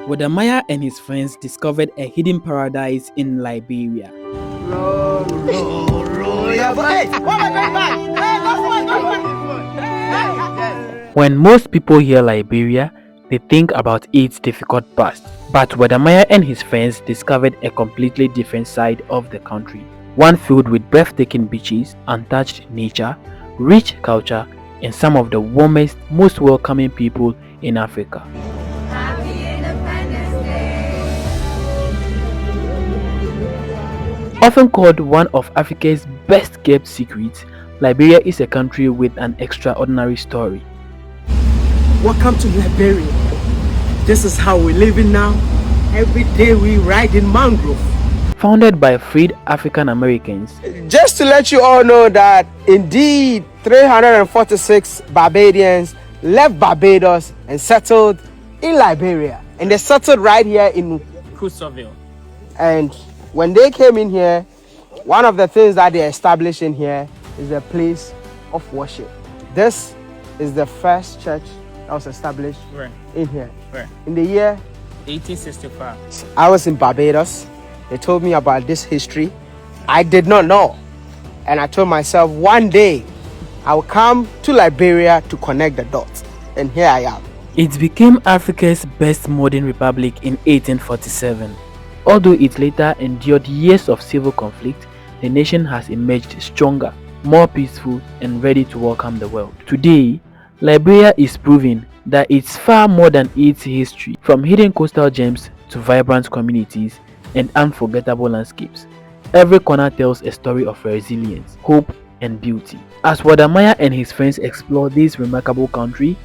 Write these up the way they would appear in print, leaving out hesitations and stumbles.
Wode and his friends discovered a hidden paradise in Liberia. When most people hear Liberia, they think about its difficult past. But Wode and his friends discovered a completely different side of the country. One filled with breathtaking beaches, untouched nature, rich culture, and some of the warmest, most welcoming people in Africa. Often called one of Africa's best kept secrets, Liberia is a country with an extraordinary story. Welcome to Liberia. This is how we're living now. Every day we ride in mangrove. Founded by freed African Americans. Just to let you all know that indeed 346 Barbadians left Barbados and settled in Liberia. And they settled right here in Crusoeville. And when they came in here, one of the things that they established in here is a place of worship. This is the first church that was established in here. In the year 1865. I was in Barbados. They told me about this history. I did not know. And I told myself one day I will come to Liberia to connect the dots. And here I am. It became Africa's best modern republic in 1847. Although it later endured years of civil conflict, the nation has emerged stronger, more peaceful, and ready to welcome the world. Today, Liberia is proving that it's far more than its history, from hidden coastal gems to vibrant communities and unforgettable landscapes. Every corner tells a story of resilience, hope, and beauty. As Wode and his friends explored this remarkable country,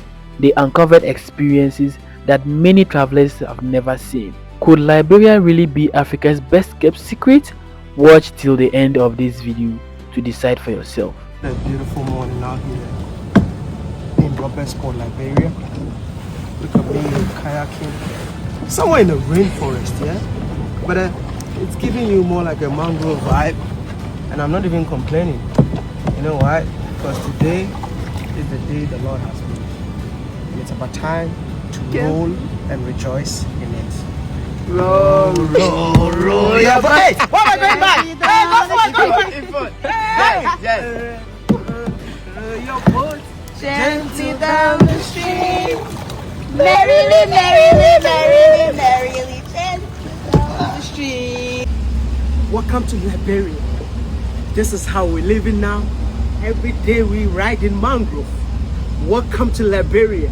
they uncovered experiences that many travelers have never seen. Could Liberia really be Africa's best kept secret? Watch till the end of this video to decide for yourself. A beautiful morning out here in Robertsport, Liberia. Look at me kayaking. Somewhere in the rainforest, yeah? But it's giving you more like a mangrove vibe. And I'm not even complaining. You know why? Because today is the day the Lord has made. And it's about time to roll and rejoice in it. Roll, yeah, but hey, what am I going back? Hey, go for it. Hey, yes. Your boat gently down the stream. Merrily, merrily, merrily, merrily, gently down the stream. Welcome to Liberia. This is how we're living now. Every day we ride in mangrove. Welcome to Liberia.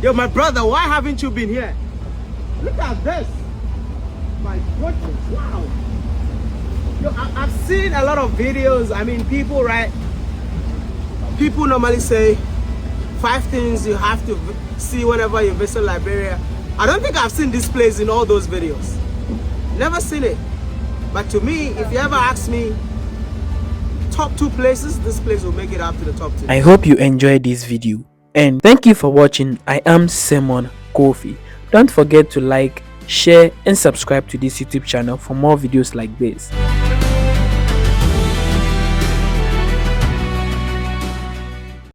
Yo, my brother, why haven't you been here? Look at this. My goodness, wow. Yo, I've seen a lot of videos. I mean, people normally say 5 things you have to see whenever you visit Liberia. I don't think I've seen this place in all those videos. Never seen it. But to me, if you ever ask me top 2 places, this place will make it up to the top 2. I hope you enjoyed this video. And thank you for watching. I am Simon Kofi. Don't forget to like, share, and subscribe to this YouTube channel for more videos like this.